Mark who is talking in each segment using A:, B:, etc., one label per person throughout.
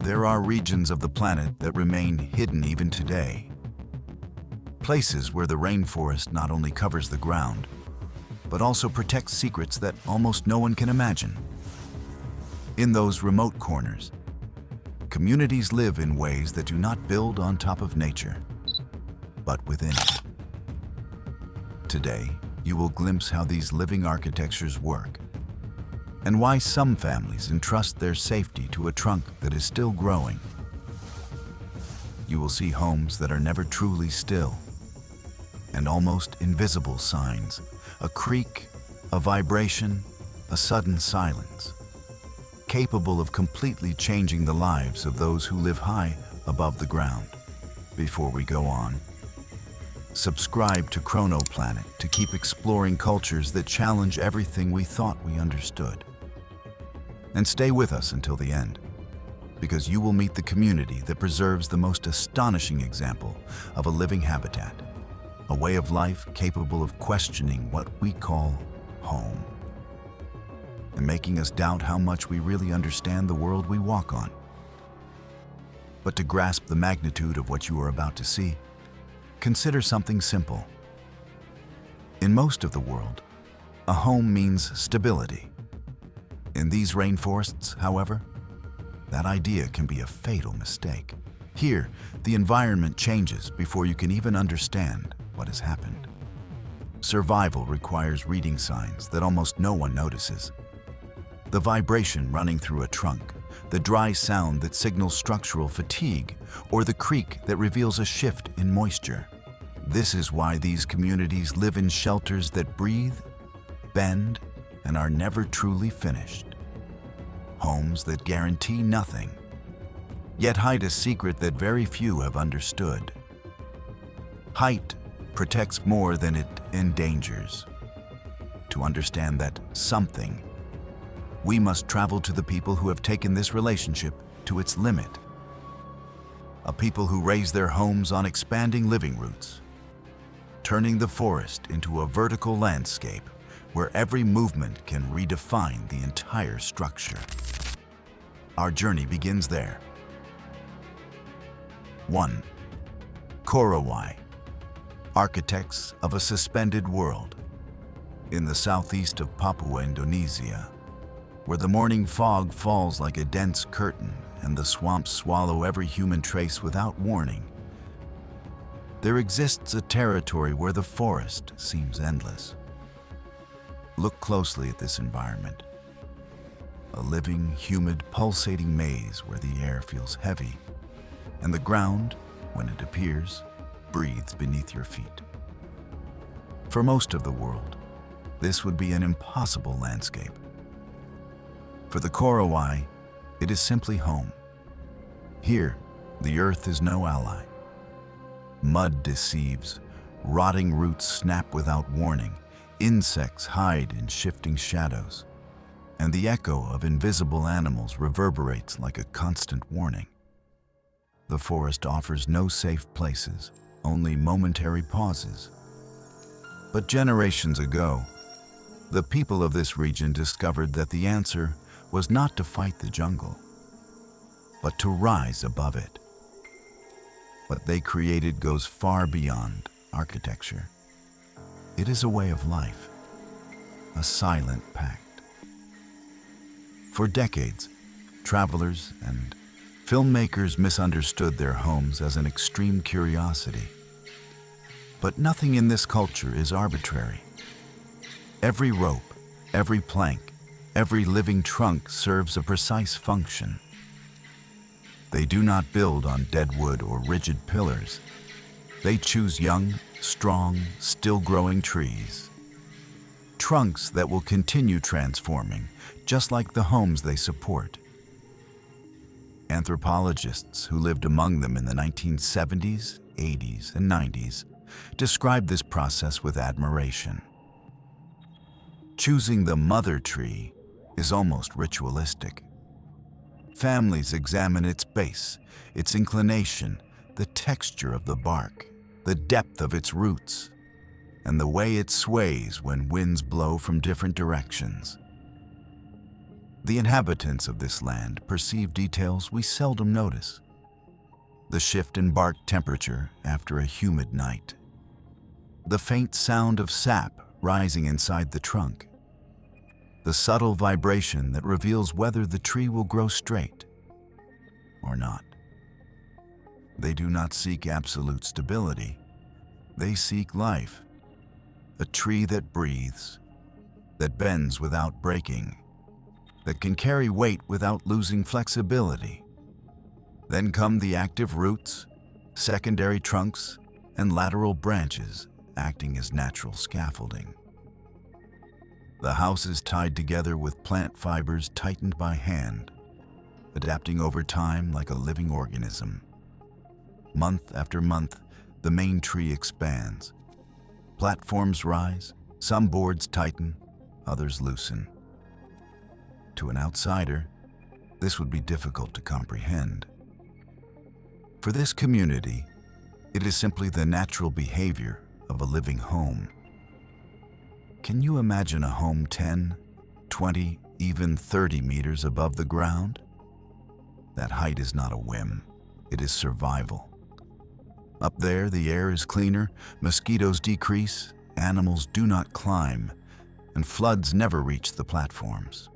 A: There are regions of the planet that remain hidden even today. Places where the rainforest not only covers the ground, but also protects secrets that almost no one can imagine. In those remote corners, communities live in ways that do not build on top of nature, but within it. Today, you will glimpse how these living architectures work, and why some families entrust their safety to a trunk that is still growing. You will see homes that are never truly still, and almost invisible signs, a creak, a vibration, a sudden silence, capable of completely changing the lives of those who live high above the ground. Before we go on, subscribe to CronoPlanet to keep exploring cultures that challenge everything we thought we understood. And stay with us until the end, because you will meet the community that preserves the most astonishing example of a living habitat, a way of life capable of questioning what we call home, and making us doubt how much we really understand the world we walk on. But to grasp the magnitude of what you are about to see, consider something simple. In most of the world, a home means stability. In these rainforests, however, that idea can be a fatal mistake. Here, the environment changes before you can even understand what has happened. Survival requires reading signs that almost no one notices. The vibration running through a trunk, the dry sound that signals structural fatigue, or the creak that reveals a shift in moisture. This is why these communities live in shelters that breathe, bend, and are never truly finished. Homes that guarantee nothing, yet hide a secret that very few have understood. Height protects more than it endangers. To understand that something, we must travel to the people who have taken this relationship to its limit. A people who raise their homes on expanding living roots, turning the forest into a vertical landscape where every movement can redefine the entire structure. Our journey begins there. 1. Korowai, architects of a suspended world. In the southeast of Papua Indonesia, where the morning fog falls like a dense curtain and the swamps swallow every human trace without warning, there exists a territory where the forest seems endless. Look closely at this environment. A living, humid, pulsating maze where the air feels heavy, and the ground, when it appears, breathes beneath your feet. For most of the world, this would be an impossible landscape. For the Korowai, it is simply home. Here, the earth is no ally. Mud deceives, rotting roots snap without warning, insects hide in shifting shadows, and the echo of invisible animals reverberates like a constant warning. The forest offers no safe places, only momentary pauses. But generations ago, the people of this region discovered that the answer was not to fight the jungle, but to rise above it. What they created goes far beyond architecture. It is a way of life, a silent pact. For decades, travelers and filmmakers misunderstood their homes as an extreme curiosity. But nothing in this culture is arbitrary. Every rope, every plank, every living trunk serves a precise function. They do not build on dead wood or rigid pillars. They choose young, strong, still-growing trees. Trunks that will continue transforming, just like the homes they support. Anthropologists who lived among them in the 1970s, 80s, and 90s described this process with admiration. Choosing the mother tree is almost ritualistic. Families examine its base, its inclination, the texture of the bark, the depth of its roots, and the way it sways when winds blow from different directions. The inhabitants of this land perceive details we seldom notice. The shift in bark temperature after a humid night. The faint sound of sap rising inside the trunk. The subtle vibration that reveals whether the tree will grow straight or not. They do not seek absolute stability. They seek life. A tree that breathes, that bends without breaking, that can carry weight without losing flexibility. Then come the active roots, secondary trunks, and lateral branches acting as natural scaffolding. The house is tied together with plant fibers tightened by hand, adapting over time like a living organism. Month after month, the main tree expands. Platforms rise, some boards tighten, others loosen. To an outsider, this would be difficult to comprehend. For this community, it is simply the natural behavior of a living home. Can you imagine a home 10, 20, even 30 meters above the ground? That height is not a whim, it is survival. Up there, the air is cleaner, mosquitoes decrease, animals do not climb, and floods never reach the platforms.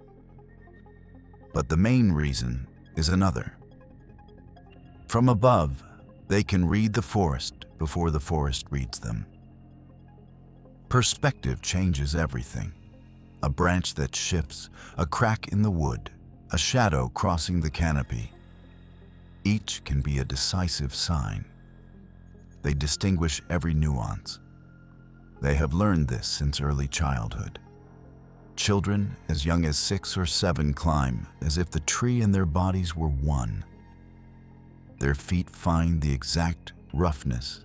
A: But the main reason is another. From above, they can read the forest before the forest reads them. Perspective changes everything. A branch that shifts, a crack in the wood, a shadow crossing the canopy. Each can be a decisive sign. They distinguish every nuance. They have learned this since early childhood. Children as young as 6 or 7 climb as if the tree and their bodies were one. Their feet find the exact roughness.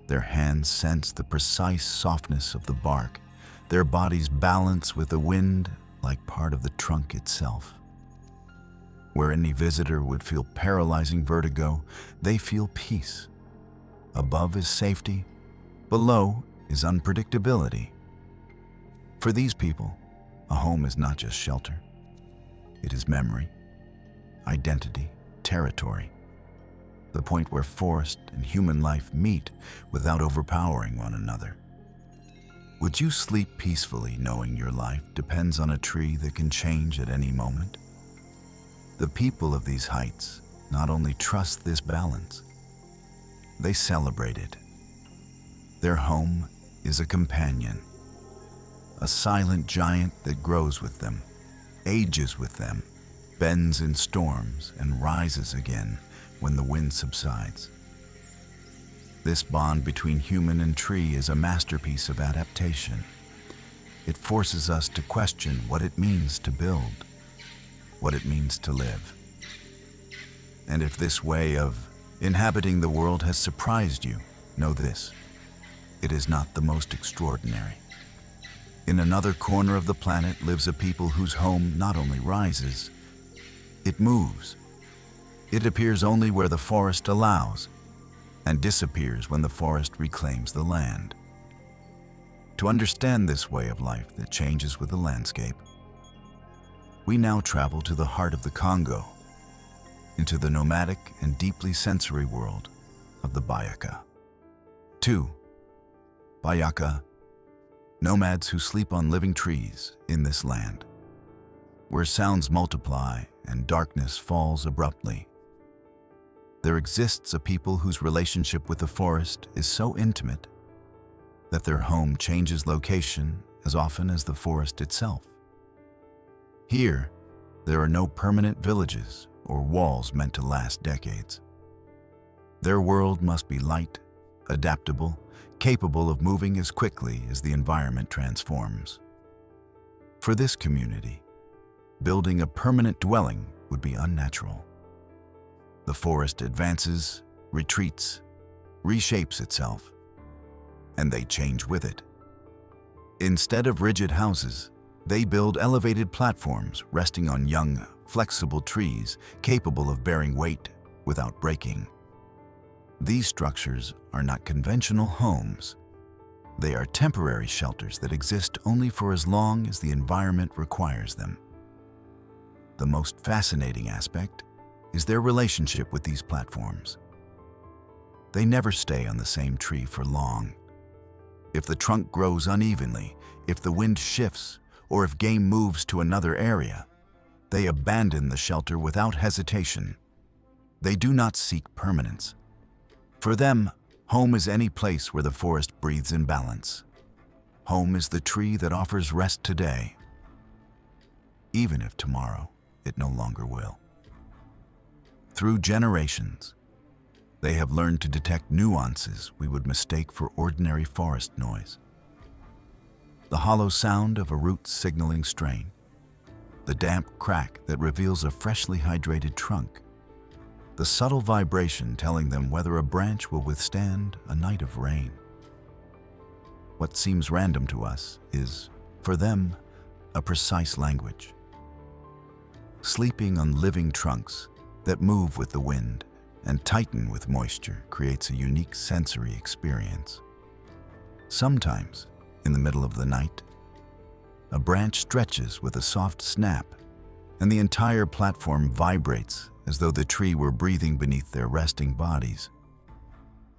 A: Their hands sense the precise softness of the bark. Their bodies balance with the wind like part of the trunk itself. Where any visitor would feel paralyzing vertigo, they feel peace. Above is safety, below is unpredictability. For these people, a home is not just shelter. It is memory, identity, territory. The point where forest and human life meet without overpowering one another. Would you sleep peacefully knowing your life depends on a tree that can change at any moment? The people of these heights not only trust this balance, they celebrate it. Their home is a companion, a silent giant that grows with them, ages with them, bends in storms, and rises again when the wind subsides. This bond between human and tree is a masterpiece of adaptation. It forces us to question what it means to build, what it means to live. And if this way of inhabiting the world has surprised you, know this: it is not the most extraordinary. In another corner of the planet lives a people whose home not only rises, it moves. It appears only where the forest allows, and disappears when the forest reclaims the land. To understand this way of life that changes with the landscape, we now travel to the heart of the Congo, into the nomadic and deeply sensory world of the Bayaka. 2. Bayaka, nomads who sleep on living trees in this land, where sounds multiply and darkness falls abruptly. There exists a people whose relationship with the forest is so intimate that their home changes location as often as the forest itself. Here, there are no permanent villages or walls meant to last decades. Their world must be light, adaptable, capable of moving as quickly as the environment transforms. For this community, building a permanent dwelling would be unnatural. The forest advances, retreats, reshapes itself, and they change with it. Instead of rigid houses, they build elevated platforms resting on young, flexible trees capable of bearing weight without breaking. These structures are not conventional homes. They are temporary shelters that exist only for as long as the environment requires them. The most fascinating aspect is their relationship with these platforms. They never stay on the same tree for long. If the trunk grows unevenly, if the wind shifts, or if game moves to another area, they abandon the shelter without hesitation. They do not seek permanence. For them, home is any place where the forest breathes in balance. Home is the tree that offers rest today, even if tomorrow it no longer will. Through generations, they have learned to detect nuances we would mistake for ordinary forest noise. The hollow sound of a root signaling strain, the damp crack that reveals a freshly hydrated trunk, the subtle vibration telling them whether a branch will withstand a night of rain. What seems random to us is, for them, a precise language. Sleeping on living trunks that move with the wind and tighten with moisture creates a unique sensory experience. Sometimes, in the middle of the night, a branch stretches with a soft snap, and the entire platform vibrates as though the tree were breathing beneath their resting bodies.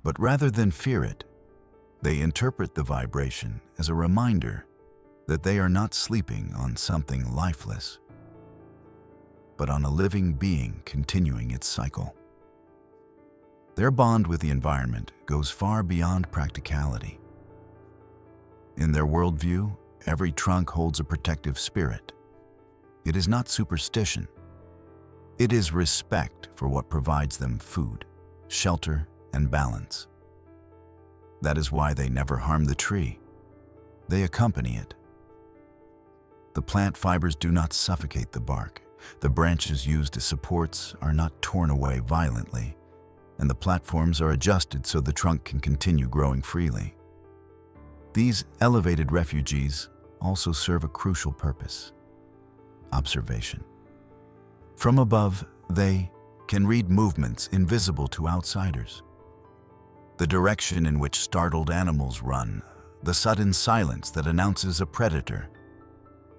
A: But rather than fear it, they interpret the vibration as a reminder that they are not sleeping on something lifeless, but on a living being continuing its cycle. Their bond with the environment goes far beyond practicality. In their worldview, every trunk holds a protective spirit. It is not superstition. It is respect for what provides them food, shelter, and balance. That is why they never harm the tree. They accompany it. The plant fibers do not suffocate the bark. The branches used as supports are not torn away violently, and the platforms are adjusted so the trunk can continue growing freely. These elevated refugees also serve a crucial purpose: observation. From above, they can read movements invisible to outsiders. The direction in which startled animals run, the sudden silence that announces a predator,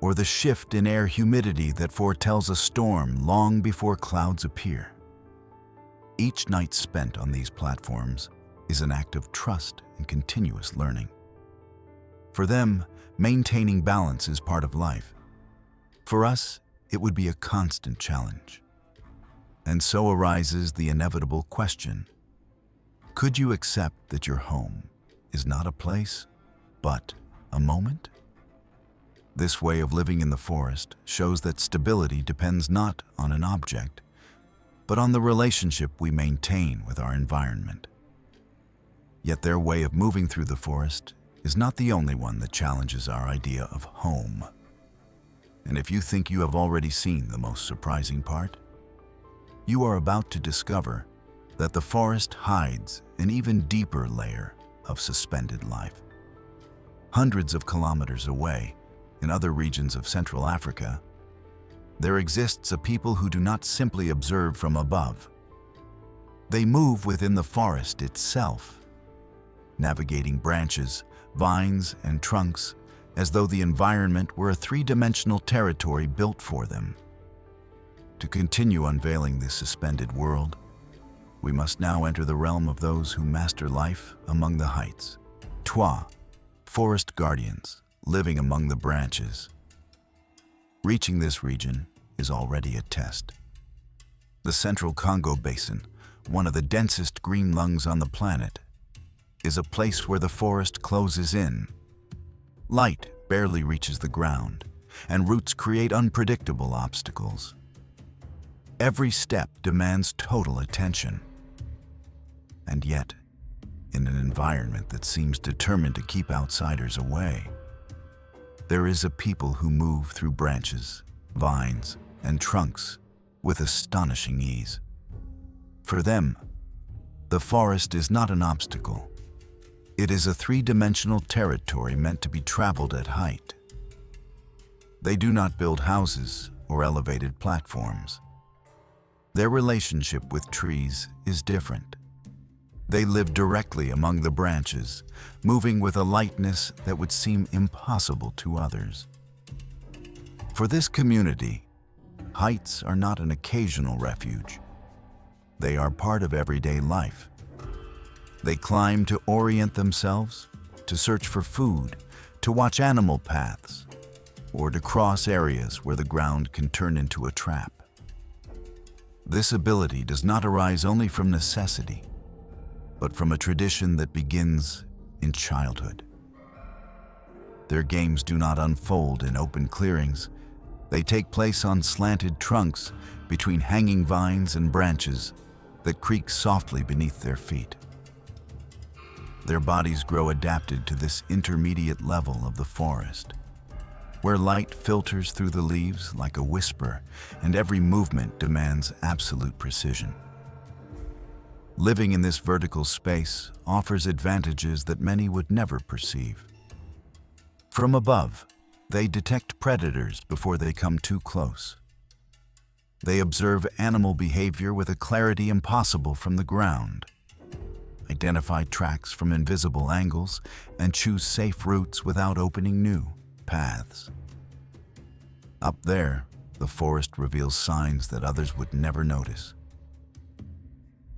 A: or the shift in air humidity that foretells a storm long before clouds appear. Each night spent on these platforms is an act of trust and continuous learning. For them, maintaining balance is part of life. For us, it would be a constant challenge. And so arises the inevitable question: could you accept that your home is not a place, but a moment? This way of living in the forest shows that stability depends not on an object, but on the relationship we maintain with our environment. Yet their way of moving through the forest is not the only one that challenges our idea of home. And if you think you have already seen the most surprising part, you are about to discover that the forest hides an even deeper layer of suspended life. Hundreds of kilometers away, in other regions of Central Africa, there exists a people who do not simply observe from above. They move within the forest itself, navigating branches, vines, and trunks as though the environment were a three-dimensional territory built for them. To continue unveiling this suspended world, we must now enter the realm of those who master life among the heights. Twa, forest guardians, living among the branches. Reaching this region is already a test. The Central Congo Basin, one of the densest green lungs on the planet, is a place where the forest closes in. Light barely reaches the ground, and roots create unpredictable obstacles. Every step demands total attention. And yet, in an environment that seems determined to keep outsiders away, there is a people who move through branches, vines, and trunks with astonishing ease. For them, the forest is not an obstacle. It is a three-dimensional territory meant to be traveled at height. They do not build houses or elevated platforms. Their relationship with trees is different. They live directly among the branches, moving with a lightness that would seem impossible to others. For this community, heights are not an occasional refuge. They are part of everyday life. They climb to orient themselves, to search for food, to watch animal paths, or to cross areas where the ground can turn into a trap. This ability does not arise only from necessity, but from a tradition that begins in childhood. Their games do not unfold in open clearings. They take place on slanted trunks between hanging vines and branches that creak softly beneath their feet. Their bodies grow adapted to this intermediate level of the forest, where light filters through the leaves like a whisper and every movement demands absolute precision. Living in this vertical space offers advantages that many would never perceive. From above, they detect predators before they come too close. They observe animal behavior with a clarity impossible from the ground, identify tracks from invisible angles, and choose safe routes without opening new paths. Up there, the forest reveals signs that others would never notice.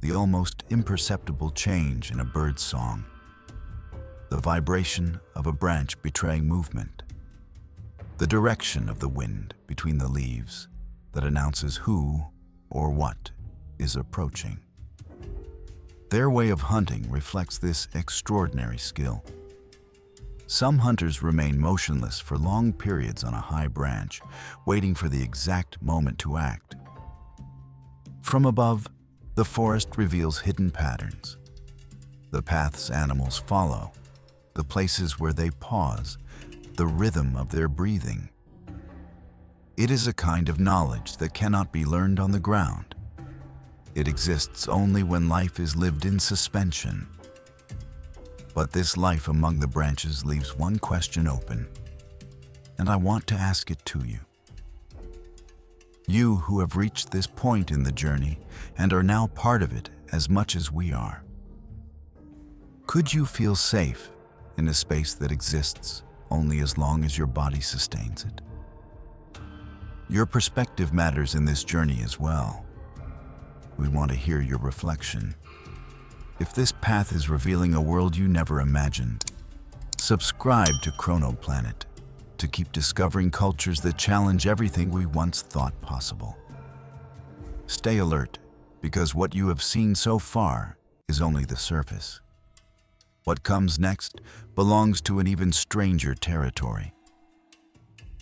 A: The almost imperceptible change in a bird's song, the vibration of a branch betraying movement, the direction of the wind between the leaves that announces who or what is approaching. Their way of hunting reflects this extraordinary skill. Some hunters remain motionless for long periods on a high branch, waiting for the exact moment to act. From above, the forest reveals hidden patterns. The paths animals follow, the places where they pause, the rhythm of their breathing. It is a kind of knowledge that cannot be learned on the ground. It exists only when life is lived in suspension. But this life among the branches leaves one question open, and I want to ask it to you. You who have reached this point in the journey and are now part of it as much as we are. Could you feel safe in a space that exists only as long as your body sustains it? Your perspective matters in this journey as well. We want to hear your reflection. If this path is revealing a world you never imagined, subscribe to CronoPlanet to keep discovering cultures that challenge everything we once thought possible. Stay alert, because what you have seen so far is only the surface. What comes next belongs to an even stranger territory.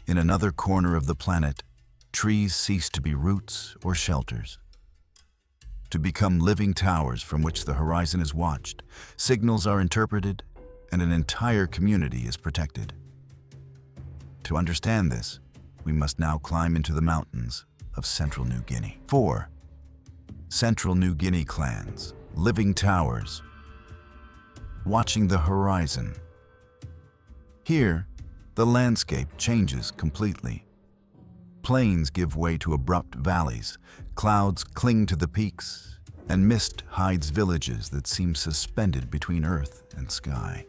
A: In another corner of the planet, trees cease to be roots or shelters, to become living towers from which the horizon is watched, signals are interpreted, and an entire community is protected. To understand this, we must now climb into the mountains of Central New Guinea. 4. Central New Guinea clans, living towers, watching the horizon. Here, the landscape changes completely. Plains give way to abrupt valleys, clouds cling to the peaks, and mist hides villages that seem suspended between earth and sky.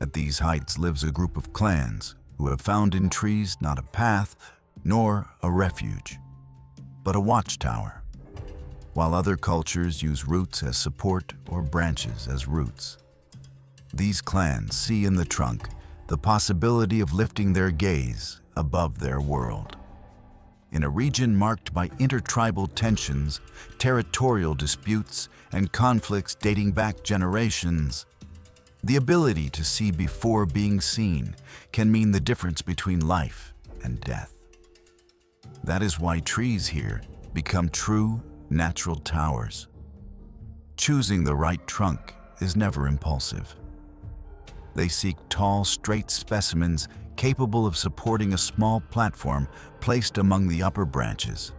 A: At these heights lives a group of clans who have found in trees not a path nor a refuge, but a watchtower, while other cultures use roots as support or branches as roots. These clans see in the trunk the possibility of lifting their gaze above their world. In a region marked by intertribal tensions, territorial disputes, and conflicts dating back generations, the ability to see before being seen can mean the difference between life and death. That is why trees here become true natural towers. Choosing the right trunk is never impulsive. They seek tall, straight specimens capable of supporting a small platform placed among the upper branches.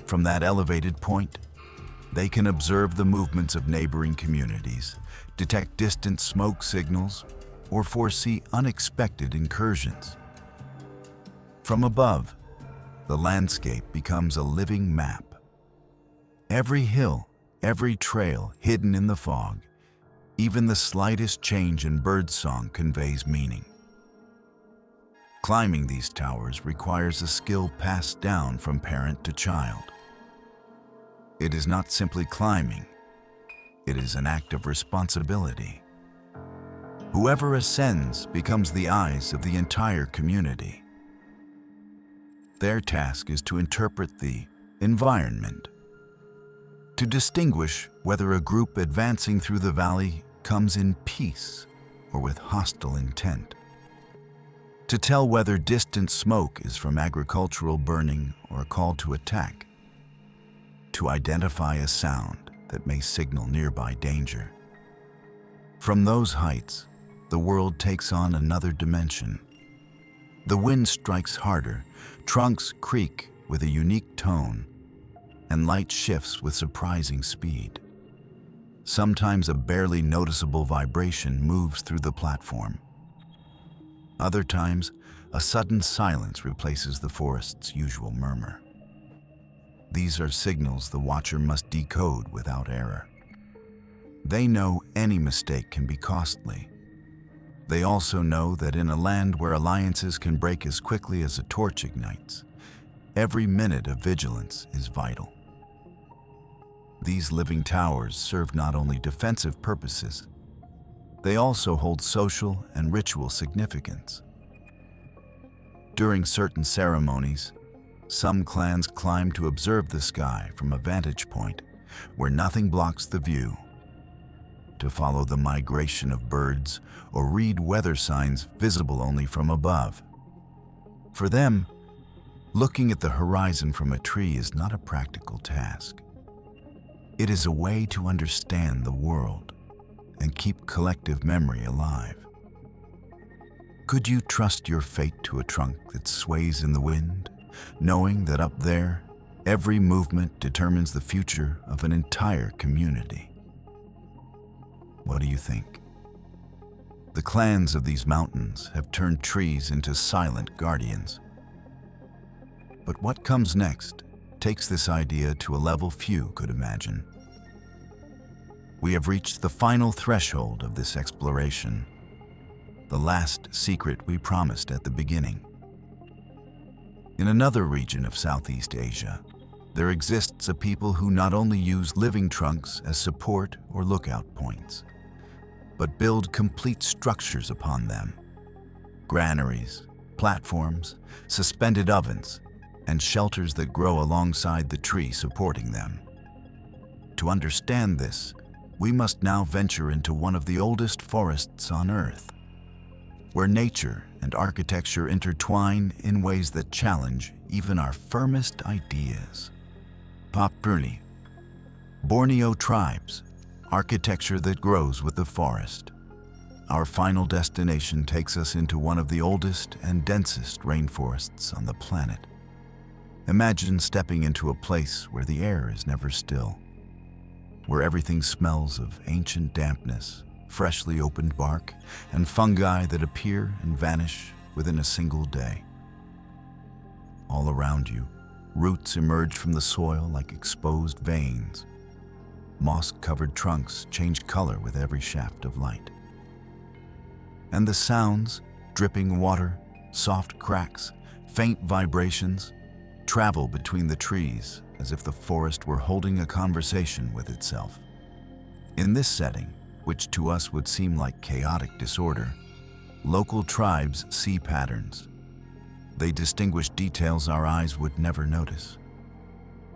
A: From that elevated point, they can observe the movements of neighboring communities, detect distant smoke signals, or foresee unexpected incursions. From above, the landscape becomes a living map. Every hill, every trail hidden in the fog, even the slightest change in birdsong conveys meaning. Climbing these towers requires a skill passed down from parent to child. It is not simply climbing, it is an act of responsibility. Whoever ascends becomes the eyes of the entire community. Their task is to interpret the environment, to distinguish whether a group advancing through the valley comes in peace or with hostile intent, to tell whether distant smoke is from agricultural burning or a call to attack, to identify a sound that may signal nearby danger. From those heights, the world takes on another dimension. The wind strikes harder, trunks creak with a unique tone, and light shifts with surprising speed. Sometimes a barely noticeable vibration moves through the platform. Other times, a sudden silence replaces the forest's usual murmur. These are signals the watcher must decode without error. They know any mistake can be costly. They also know that in a land where alliances can break as quickly as a torch ignites, every minute of vigilance is vital. These living towers serve not only defensive purposes, they also hold social and ritual significance. During certain ceremonies, some clans climb to observe the sky from a vantage point where nothing blocks the view, to follow the migration of birds or read weather signs visible only from above. For them, looking at the horizon from a tree is not a practical task. It is a way to understand the world and keep collective memory alive. Could you trust your fate to a trunk that sways in the wind, knowing that up there, every movement determines the future of an entire community? What do you think? The clans of these mountains have turned trees into silent guardians. But what comes next takes this idea to a level few could imagine. We have reached the final threshold of this exploration, the last secret we promised at the beginning. In another region of Southeast Asia, there exists a people who not only use living trunks as support or lookout points, but build complete structures upon them. Granaries, platforms, suspended ovens, and shelters that grow alongside the tree supporting them. To understand this, we must now venture into one of the oldest forests on Earth, where nature and architecture intertwine in ways that challenge even our firmest ideas. Papua, Borneo tribes, architecture that grows with the forest. Our final destination takes us into one of the oldest and densest rainforests on the planet. Imagine stepping into a place where the air is never still, where everything smells of ancient dampness, freshly opened bark, and fungi that appear and vanish within a single day. All around you, roots emerge from the soil like exposed veins. Moss-covered trunks change color with every shaft of light. And the sounds, dripping water, soft cracks, faint vibrations, travel between the trees as if the forest were holding a conversation with itself. In this setting, which to us would seem like chaotic disorder, local tribes see patterns. They distinguish details our eyes would never notice.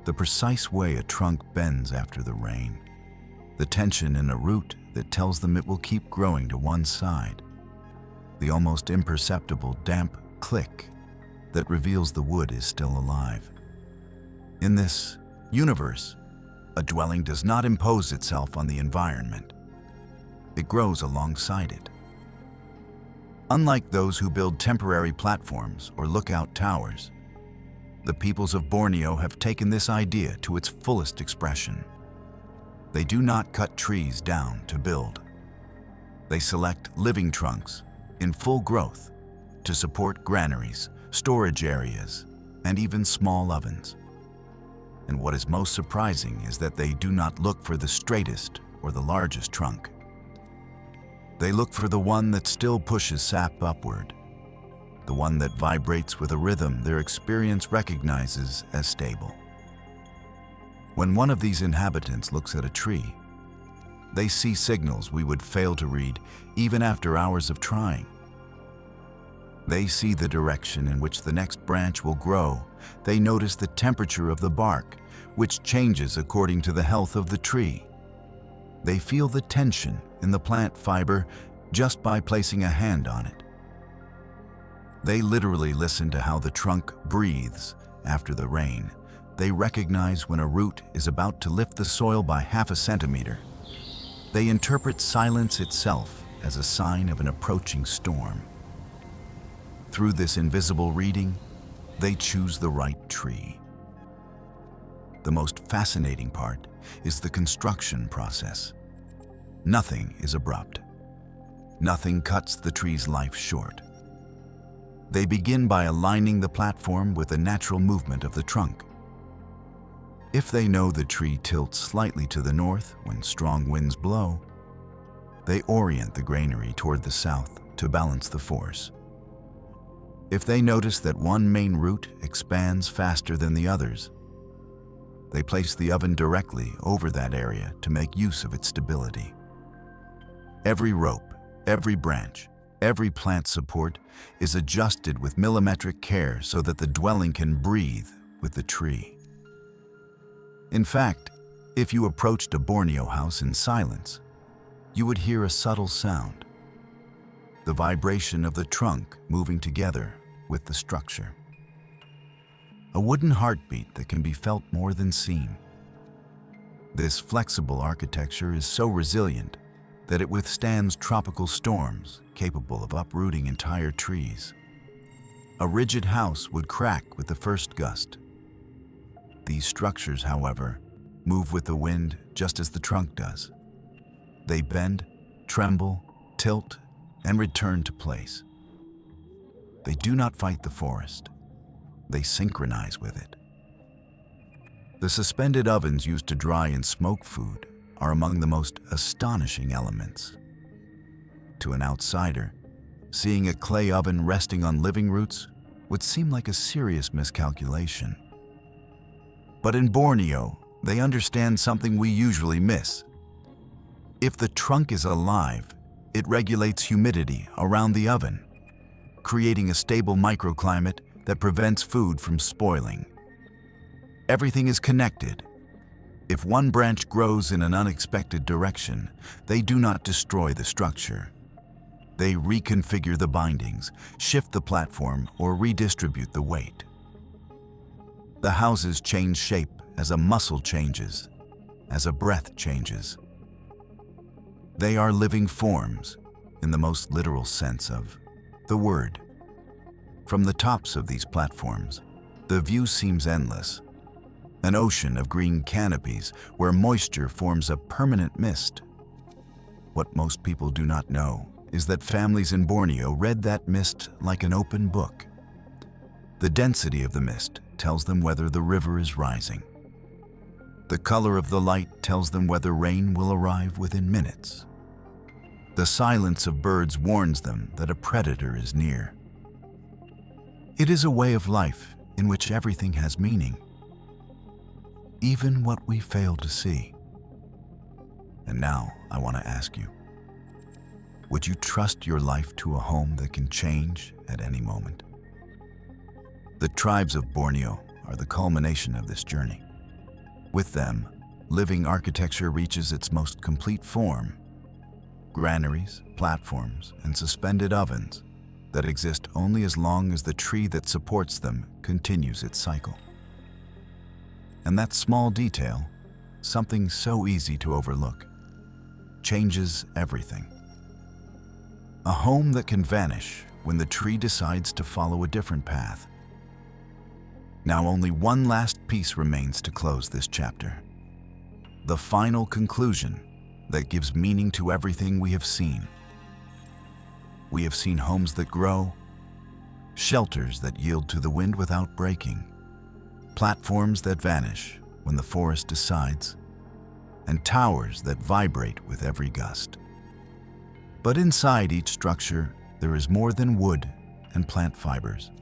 A: The precise way a trunk bends after the rain, the tension in a root that tells them it will keep growing to one side, the almost imperceptible damp click that reveals the wood is still alive. In this universe, a dwelling does not impose itself on the environment. It grows alongside it. Unlike those who build temporary platforms or lookout towers, the peoples of Borneo have taken this idea to its fullest expression. They do not cut trees down to build. They select living trunks in full growth to support granaries, storage areas, and even small ovens. And what is most surprising is that they do not look for the straightest or the largest trunk. They look for the one that still pushes sap upward, the one that vibrates with a rhythm their experience recognizes as stable. When one of these inhabitants looks at a tree, they see signals we would fail to read even after hours of trying. They see the direction in which the next branch will grow. They notice the temperature of the bark, which changes according to the health of the tree. They feel the tension in the plant fiber just by placing a hand on it. They literally listen to how the trunk breathes after the rain. They recognize when a root is about to lift the soil by half a centimeter. They interpret silence itself as a sign of an approaching storm. Through this invisible reading, they choose the right tree. The most fascinating part is the construction process. Nothing is abrupt. Nothing cuts the tree's life short. They begin by aligning the platform with the natural movement of the trunk. If they know the tree tilts slightly to the north when strong winds blow, they orient the granary toward the south to balance the force. If they notice that one main root expands faster than the others, they place the oven directly over that area to make use of its stability. Every rope, every branch, every plant support is adjusted with millimetric care so that the dwelling can breathe with the tree. In fact, if you approached a Borneo house in silence, you would hear a subtle sound, the vibration of the trunk moving together with the structure. A wooden heartbeat that can be felt more than seen. This flexible architecture is so resilient that it withstands tropical storms capable of uprooting entire trees. A rigid house would crack with the first gust. These structures, however, move with the wind just as the trunk does. They bend, tremble, tilt, and return to place. They do not fight the forest. They synchronize with it. The suspended ovens used to dry and smoke food are among the most astonishing elements. To an outsider, seeing a clay oven resting on living roots would seem like a serious miscalculation. But in Borneo, they understand something we usually miss. If the trunk is alive, it regulates humidity around the oven, creating a stable microclimate that prevents food from spoiling. Everything is connected. If one branch grows in an unexpected direction, they do not destroy the structure. They reconfigure the bindings, shift the platform, or redistribute the weight. The houses change shape as a muscle changes, as a breath changes. They are living forms in the most literal sense of the word. From the tops of these platforms, the view seems endless. An ocean of green canopies where moisture forms a permanent mist. What most people do not know is that families in Borneo read that mist like an open book. The density of the mist tells them whether the river is rising. The color of the light tells them whether rain will arrive within minutes. The silence of birds warns them that a predator is near. It is a way of life in which everything has meaning, even what we fail to see. And now I want to ask you, would you trust your life to a home that can change at any moment? The tribes of Borneo are the culmination of this journey. With them, living architecture reaches its most complete form. Granaries, platforms, and suspended ovens that exist only as long as the tree that supports them continues its cycle. And that small detail, something so easy to overlook, changes everything. A home that can vanish when the tree decides to follow a different path. Now only one last piece remains to close this chapter. The final conclusion that gives meaning to everything we have seen. We have seen homes that grow, shelters that yield to the wind without breaking, platforms that vanish when the forest decides, and towers that vibrate with every gust. But inside each structure, there is more than wood and plant fibers.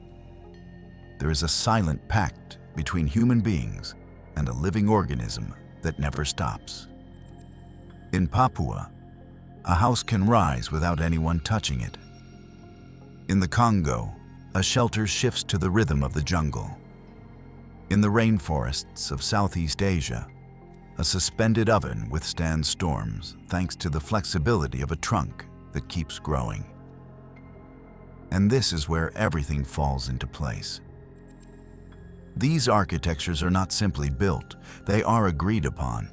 A: There is a silent pact between human beings and a living organism that never stops. In Papua, a house can rise without anyone touching it. In the Congo, a shelter shifts to the rhythm of the jungle. In the rainforests of Southeast Asia, a suspended oven withstands storms thanks to the flexibility of a trunk that keeps growing. And this is where everything falls into place. These architectures are not simply built, they are agreed upon.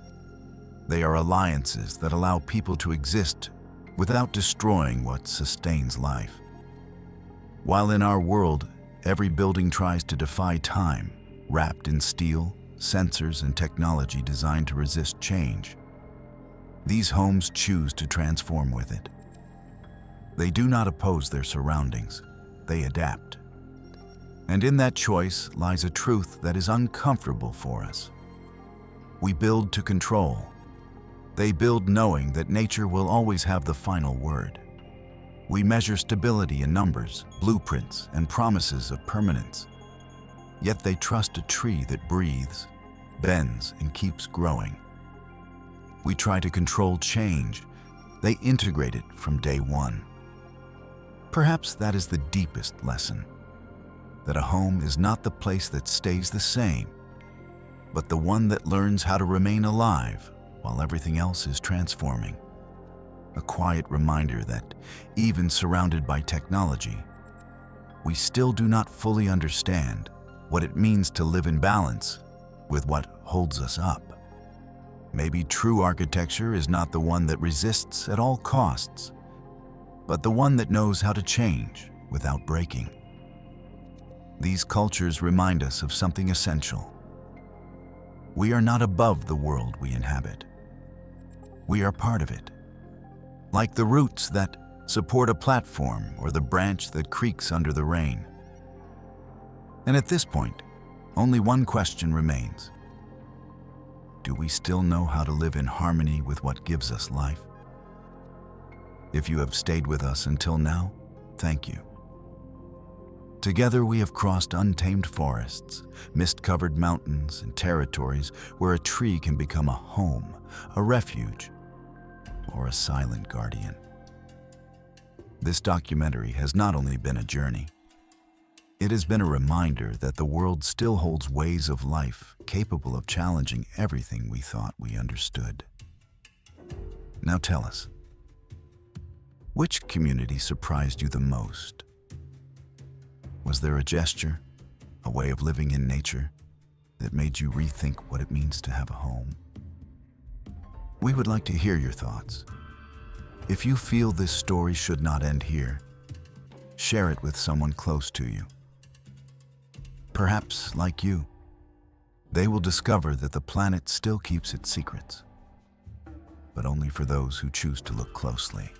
A: They are alliances that allow people to exist without destroying what sustains life. While in our world, every building tries to defy time, wrapped in steel, sensors, and technology designed to resist change, these homes choose to transform with it. They do not oppose their surroundings, they adapt. And in that choice lies a truth that is uncomfortable for us. We build to control. They build knowing that nature will always have the final word. We measure stability in numbers, blueprints, and promises of permanence. Yet they trust a tree that breathes, bends, and keeps growing. We try to control change. They integrate it from day one. Perhaps that is the deepest lesson, that a home is not the place that stays the same, but the one that learns how to remain alive while everything else is transforming. A quiet reminder that, even surrounded by technology, we still do not fully understand what it means to live in balance with what holds us up. Maybe true architecture is not the one that resists at all costs, but the one that knows how to change without breaking. These cultures remind us of something essential. We are not above the world we inhabit. We are part of it. Like the roots that support a platform or the branch that creaks under the rain. And at this point, only one question remains. Do we still know how to live in harmony with what gives us life? If you have stayed with us until now, thank you. Together we have crossed untamed forests, mist-covered mountains, and territories where a tree can become a home, a refuge, or a silent guardian. This documentary has not only been a journey, it has been a reminder that the world still holds ways of life capable of challenging everything we thought we understood. Now tell us, which community surprised you the most? Was there a gesture, a way of living in nature, that made you rethink what it means to have a home? We would like to hear your thoughts. If you feel this story should not end here, share it with someone close to you. Perhaps, like you, they will discover that the planet still keeps its secrets, but only for those who choose to look closely.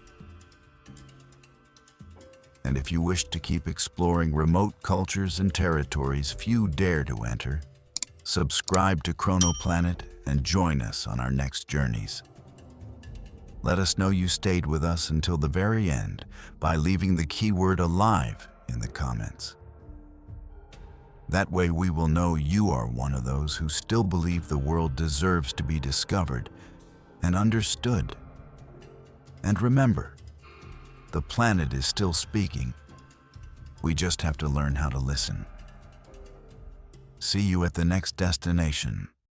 A: And if you wish to keep exploring remote cultures and territories few dare to enter, subscribe to CronoPlanet and join us on our next journeys. Let us know you stayed with us until the very end by leaving the keyword alive in the comments. That way we will know you are one of those who still believe the world deserves to be discovered and understood. And remember, the planet is still speaking. We just have to learn how to listen. See you at the next destination.